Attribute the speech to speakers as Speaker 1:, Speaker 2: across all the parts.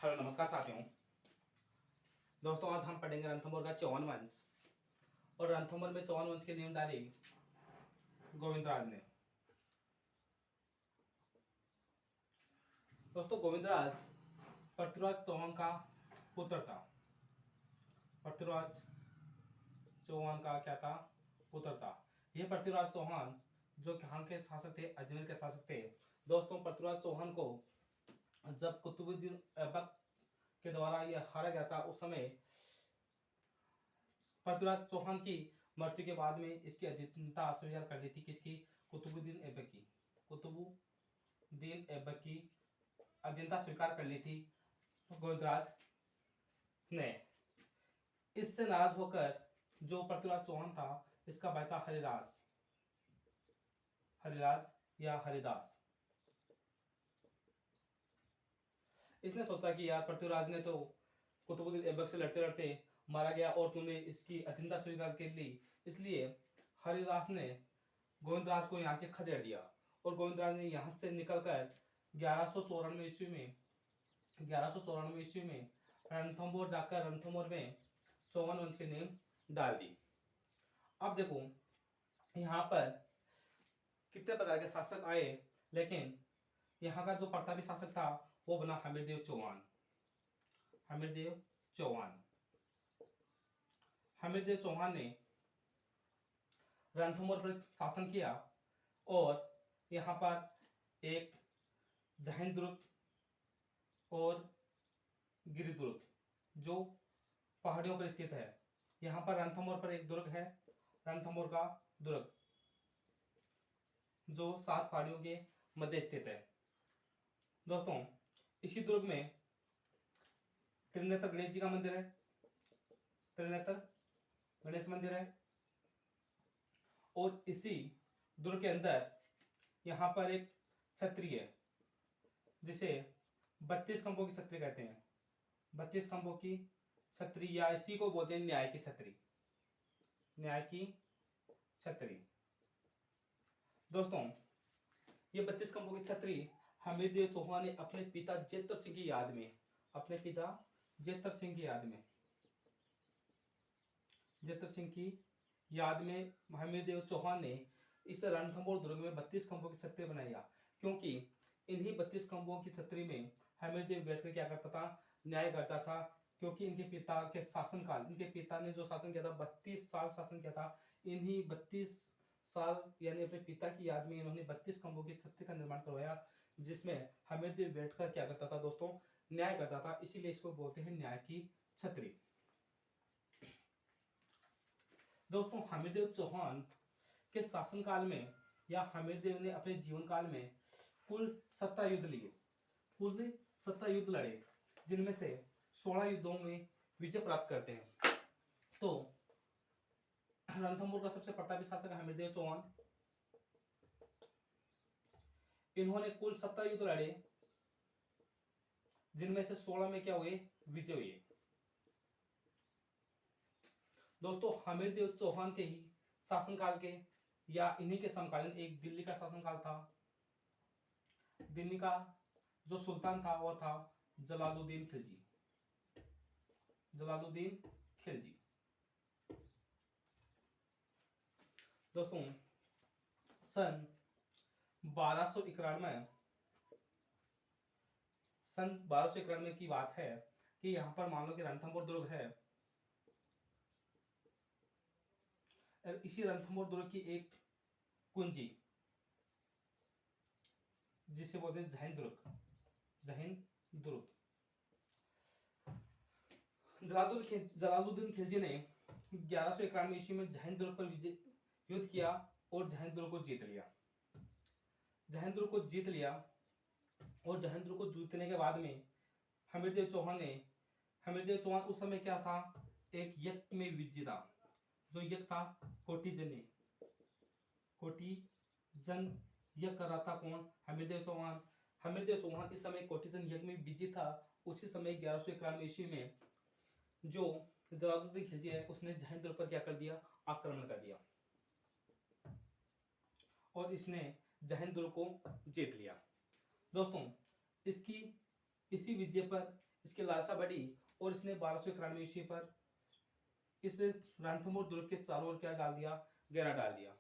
Speaker 1: Hello नमस्कार साथियों। दोस्तों आज हम पढ़ेंगे रणथंभौर का चौहान वंश। और रणथंभौर में चौहान वंश की नींव डाली गोविंदराज ने। दोस्तों गोविंदराज पृथ्वीराज चौहान का पुत्र था। पृथ्वीराज चौहान का क्या था? पुत्र था। यह पृथ्वीराज चौहान जो कहाँ के शासक थे? अजमेर के शासक थे। दोस्तों पृथ्वीराज चौहान को जब कुतुबुद्दीन ऐबक के द्वारा यह हारा गया था, उस समय पृथ्वीराज चौहान की मृत्यु के बाद में इसकी अधीनता स्वीकार कर ली थी। किसकी? कुतुबुद्दीन ऐबक की। कुतुबुद्दीन ऐबक की अधीनता स्वीकार कर ली थी गोविंदराज ने। इससे नाराज होकर जो पृथ्वीराज चौहान था, इसका भाई था हरिराज या हरिदास। इसने सोचा कि यार पृथ्वीराज ने तो कुतुबुद्दीन ऐबक से लड़ते लड़ते मारा गया और तूने इसकी अधीनता स्वीकार कर ली, इसलिए हरिदास ने गोविंदराज को यहाँ से खदेड़ दिया। और गोविंदराज ने यहाँ से निकलकर 1194 ईस्वी में रणथंभौर जाकर रणथंभौर में चौहान वंश की नींव डाल दी। अब देखो यहाँ पर कितने प्रकार के शासक आए, लेकिन यहाँ का जो प्रतापी शासक था वो बना हमीरदेव चौहान। हमीरदेव चौहान ने रणथंभौर पर शासन किया और यहाँ पर एक जैन दुर्ग और गिरि दुर्ग जो पहाड़ियों पर स्थित है। यहाँ पर रणथंभौर पर एक दुर्ग है, रणथंभौर का दुर्ग, जो 7 पहाड़ियों के मध्य स्थित है। दोस्तों इसी दुर्ग में त्रिनेत्र गणेश जी का मंदिर है, त्रिनेत्र गणेश मंदिर है। और इसी दुर्ग के अंदर यहाँ पर एक छतरी है, जिसे 32 खंभों की छतरी कहते हैं। 32 खंभों की छतरी, या इसी को बोलते हैं न्याय की छतरी। न्याय की छतरी। दोस्तों ये 32 खंभों की छतरी हमीरदेव चौहान ने अपने पिता जेतर सिंह की याद में, हमीरदेव चौहान ने इस रणथंभौर दुर्ग में 32 खंभों की छतरी बनाई। क्योंकि इन्हीं 32 खंभों की छतरी में हमीरदेव बैठकर क्या करता था? न्याय करता था। क्योंकि इनके पिता ने जो शासन किया था, 32 साल शासन किया था। इन्हीं 32 साल यानी अपने पिता की याद में इन्होंने 32 खंभों की छतरी का निर्माण करवाया, जिसमें हमीरदेव बैठकर क्या करता था दोस्तों? न्याय करता था। इसीलिए इसको बोलते हैं न्याय की छतरी। दोस्तों हमीरदेव चौहान के शासनकाल में, या हमीरदेव ने अपने जीवन काल में कुल 17 युद्ध लड़े, जिनमें से 16 युद्धों में विजय प्राप्त करते हैं। तो रणथंभौर का सबसे प्रतापी शासक हमीरदेव चौहान, इन्होंने कुल 17 युद्ध लड़े, जिनमें से 16 में क्या हुए? विजय हुए। दोस्तों हमीरदेव चौहान के ही शासनकाल के, या इन्हीं के समकालीन एक दिल्ली का शासनकाल था। दिल्ली का जो सुल्तान था वो था जलालुद्दीन खिलजी। दोस्तों सन 1291 की बात है कि यहाँ पर मान लो कि रणथंभौर दुर्ग है, और इसी रणथंभौर दुर्ग की एक कुंजी, जिसे बोलते हैं जैन दुर्ग, जलालुद्दीन खिलजी ने 1191 ईस्वी में जैन दुर्ग पर युद्ध किया और जैन दुर्ग को जीत लिया। और जैन दुर्ग को जीतने के बाद में हमीरदेव चौहान उस समय क्या था? एक यज्ञ में विजयी था। जो यज्ञ था कोटिजन यज्ञ कर रहा था। कौन? हमीरदेव चौहान इस समय कोटिजन यज्ञ में विजयी था। उसी समय 1191 ईस्वी में जो जलालुद्दीन खिलजी है, उसने जैन दुर्ग पर क्या कर दिया? आक्रमण कर दिया और इसने जैन दुर्ग को जीत लिया। दोस्तों इसी विजय पर इसकी लालसा बढ़ी और इसने 1291 ईस्वी पर इस रणथंभौर दुर्ग के चारों ओर क्या डाल दिया, घेरा डाल दिया।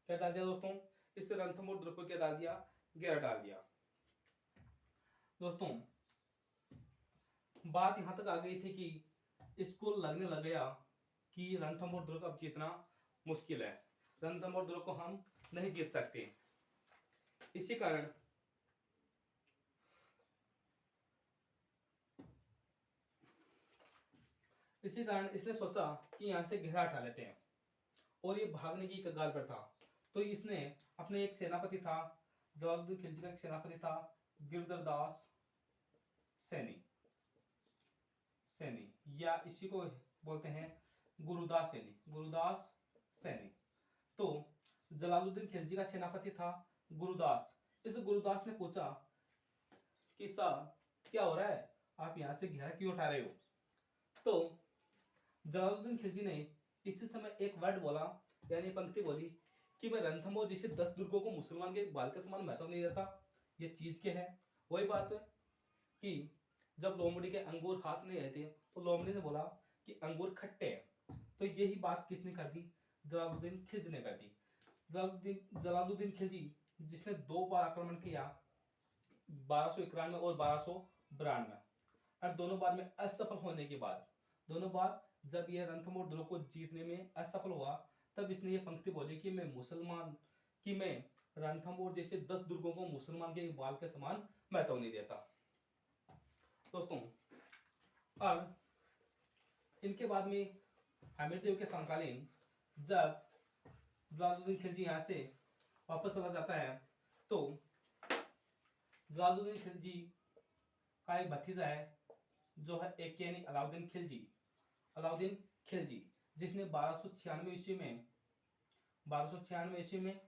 Speaker 1: क्या डाल दिया दोस्तों, इस रणथंभौर दुर्ग को क्या डाल दिया, घेरा डाल दिया। दोस्तों बात यहां तक आ गई थी कि इसको लगने लग गया कि रणथंभौर दुर्ग अब जीतना मुश्किल है, रणथंभौर दुर्ग को हम नहीं जीत सकते। इसी कारण इसने सोचा कि यहां से घेरा हटा लेते हैं और ये भागने की कगार पर था। तो इसने अपने एक सेनापति था, जलालुद्दीन खिलजी का एक सेनापति था, गिरधर दास सैनी सैनी या इसी को बोलते हैं गुरुदास सैनी, गुरुदास सैनी। तो जलालुद्दीन खिलजी का सेनापति था गुरुदास। इस गुरुदास ने पूछा कि साहब क्या हो रहा है, आप यहां से घेरा क्यों उठा रहे हो। तो जलालुद्दीन खिलजी ने इसी समय एक वर्ड बोला, यानी पंक्ति बोली कि मैं रणथंभौर जैसे 10 दुर्गों को मुसलमान के बाल के समान महत्व नहीं देता। ये चीज क्या है, वही बात है कि जब लोमड़ी के अंगूर हाथ नहीं आए थे तो लोमड़ी ने बोला कि अंगूर खट्टे हैं। तो यही बात किसने कर दी, जलालुद्दीन खिलजी ने कर दी। जलालुद्दीन खिलजी जिसने 2 बार आक्रमण किया, 1291 और 1292, और दोनों बार में असफल होने के बाद, दोनों बार जब यह रणथंभौर दुर्ग को जीतने में असफल हुआ, तब इसने ये पंक्ति बोली कि मैं रणथंभौर जैसे 10 दुर्गों को मुसलमान के बाल के समान महत्व नहीं देता। दोस्तों अब इनके बाद में हमीरदेव के समकालीन जब जलालुद्दीन खिलजी यहाँ से वापस चला जाता है, तो जलालुद्दीन खिलजी का एक भतीजा है जो है एक यानी अलाउद्दीन खिलजी, अलाउद्दीन खिलजी जिसने 1296 ईस्वी में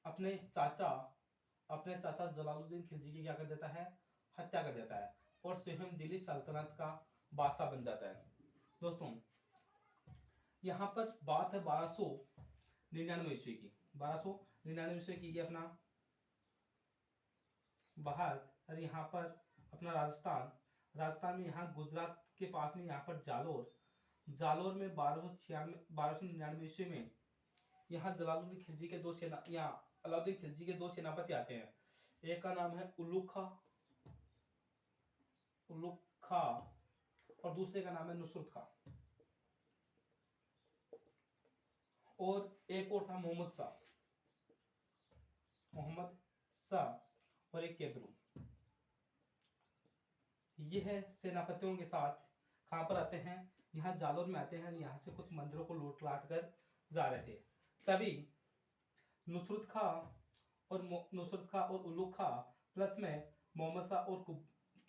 Speaker 1: अपने चाचा जलालुद्दीन खिलजी की क्या कर देता है, हत्या कर देता है और स्वयं दिल्ली सल्तनत का बादशाह बन जाता है। दोस्तों यहाँ पर बात है 1299 ईस्वी की, 1299 ईस्वी की। ये अपना भारत और यहाँ पर अपना राजस्थान में यहाँ गुजरात के पास में यहाँ पर जालोर में 1299 ईस्वी में यहाँ अलाउद्दीन खिलजी के 2 सेनापति आते हैं। एक का नाम है उल्लुख खा और दूसरे का नाम है नुसरत खा, और एक और था मोहम्मद शाह और एक केबरू। यह सेनापतियों के साथ कहां पर आते हैं, यहाँ जालोर में आते हैं। यहाँ से कुछ मंदिरों को लूट लाट कर जा रहे थे। तभी नुसरत खा और उल्लुख खा प्लस में मोहम्मद शाह और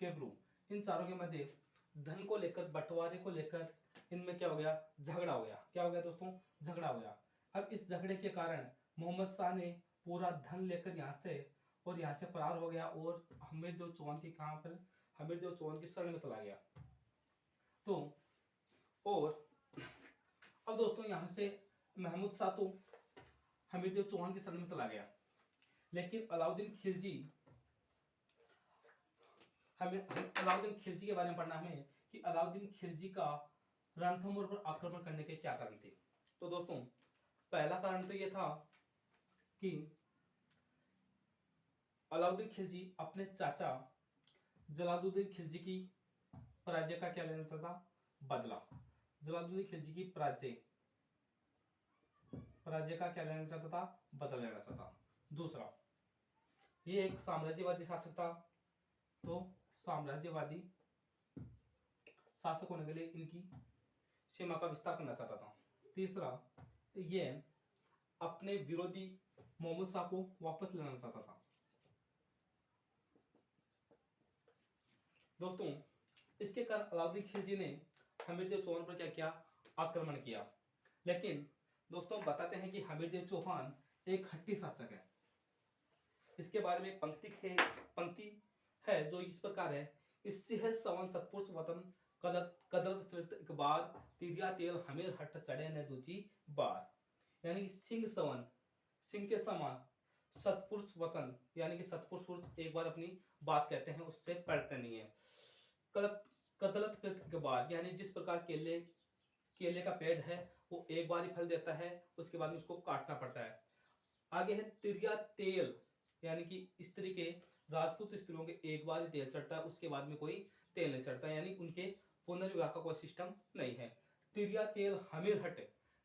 Speaker 1: केबरू, इन चारों के मध्य धन को लेकर, बंटवारे को लेकर इनमें क्या हो गया, झगड़ा हो गया। क्या हो गया दोस्तों, झगड़ा हो गया। अब इस झगड़े के कारण मोहम्मद शाह ने पूरा धन लेकर यहाँ से फरार हो गया और हमीरदेव चौहान की शरण में चला गया। तो और अब दोस्तों यहाँ से महमूद शाह तो हमीरदेव चौहान की शरण में चला गया, लेकिन अलाउद्दीन खिलजी के बारे में पढ़ना हमें कि अलाउद्दीन खिलजी का रणथंभौर पर आक्रमण करने के क्या कारण थे। तो दोस्तों पहला कारण तो यह था कि अलाउद्दीन खिलजी अपने चाचा जलालुद्दीन खिलजी की पराजय का क्या लेना चाहता, बदला। जलालुद्दीन खिलजी की पराजय का क्या लेना चाहता था, बदला लेना चाहता। दूसरा, ये एक साम्राज्यवादी शासक था, तो साम्राज्यवादी शासक होने के लिए इनकी सीमा का विस्तार करना चाहता था। तीसरा, ये अपने विरोधी मोहम्मद शाह को वापस लेना चाहता था। दोस्तों इसके कारण अलाउद्दीन खिलजी ने हमीरदेव चौहान पर क्या किया, आक्रमण किया। लेकिन दोस्तों बताते हैं कि हमीरदेव चौहान एक हट्टी शासक है। इसके बारे में एक पंक्ति है जो इस प्रकार है कि सिंह सवन सतपुरुष वतन कदरत फिरत एक बार, तिरिया तेल हमीर हट चढ़े न दूजी बार। यानी सिंह के समान सतपुरुष वचन, यानी कि सतपुरुष पुरुष एक बार अपनी बात कहते हैं उससे पलटते नहीं है। कदलत के बाद, यानी जिस प्रकार केले का पेड़ है वो एक बार ही फल देता है, उसके बाद में उसको काटना पड़ता है। आगे है तिरिया तेल, यानी कि स्त्री के राजपूत स्त्रियों के एक बार ही तेल चढ़ता है, उसके बाद में कोई तेल नहीं चढ़ता, यानी उनके पुनर्विवाह का कोई सिस्टम नहीं है। तिरिया तेल हमीरहट,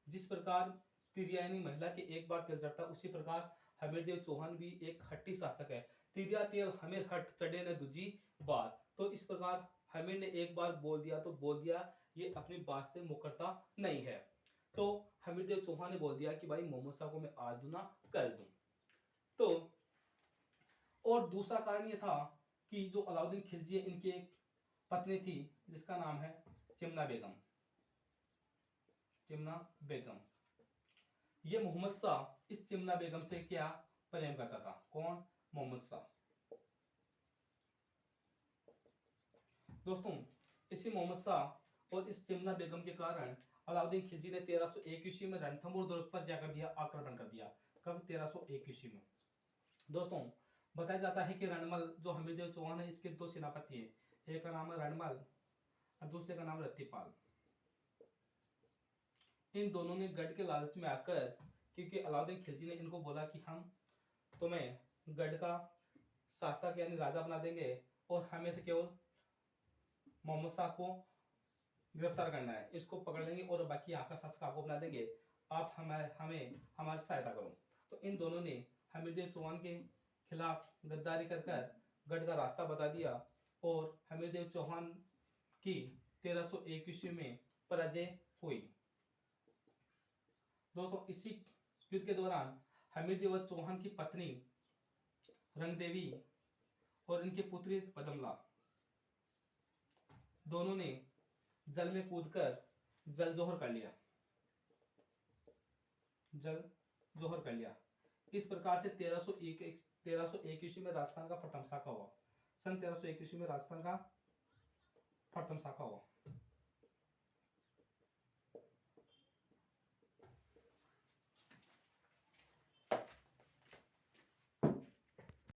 Speaker 1: जिस प्रकार तिरिया यानी महिला के एक बार तेल चढ़ता है, उसी प्रकार हमीरदेव चौहान भी एक हट्टी शासक है। तिरिया तेल हमीरहट चढ़े ने दूजी बार, तो इस प्रकार हमीर ने एक बार बोल दिया तो बोल दिया, ये अपनी बात से मुकरता नहीं है। तो हमीरदेव चौहान ने बोल दिया कि भाई मोहम्मद शाह को मैं आज दूं ना कल दूं। तो और दूसरा कारण ये था कि जो अलाउद्दीन खिलजी है, इनकी एक पत्नी थी जिसका नाम है चिमना बेगम। चिमना बेगम, ये मोहम्मद शाह इस चिमना बेगम से क्या प्रेम करता था? कौन? मोहम्मद शाह। दोस्तों, इसी मोहम्मद शाह और इस चिमना बेगम के कारण अलाउद्दीन खिलजी ने 1301 ईस्वी में रणथंभौर दुर्ग पर क्या कर दिया? आक्रमण कर दिया। कब? 1301 ईस्वी में। दोस्तों, बताया जाता है कि रणमल जो हमीरदेव चौहान है, इसके दो सेनापति हैं, एक का नाम है रणमल और दूसरे का नाम रत्तीपाल। इन दोनों ने गढ़ के लालच में आकर, क्योंकि अलाउद्दीन खिलजी ने इनको बोला कि हम तुम्हें गढ़ का शासक यानी राजा बना देंगे और हमें तो केवल मोहम्मद शाह को गिरफ्तार करना है, इसको पकड़ लेंगे और बाकी यहाँ का शासक आपको बना देंगे, आप हमारी सहायता करो। तो इन दोनों ने हमीरदेव चौहान के खिलाफ गद्दारी कर गढ़ का रास्ता बता दिया और हमीरदेव चौहान की 1301 ईस्वी में पराजय हुई। दोस्तों, इसी युद्ध के दौरान हमीरदेव चौहान की पत्नी रंगदेवी और इनकी पुत्री पदमला दोनों ने जल में कूदकर जल जोहर कर लिया। जल जोहर कर लिया। इस प्रकार से 1301 ईस्वी में राजस्थान का प्रथम शाखा हुआ। सन 1301 ईस्वी में राजस्थान का प्रथम शाखा हुआ।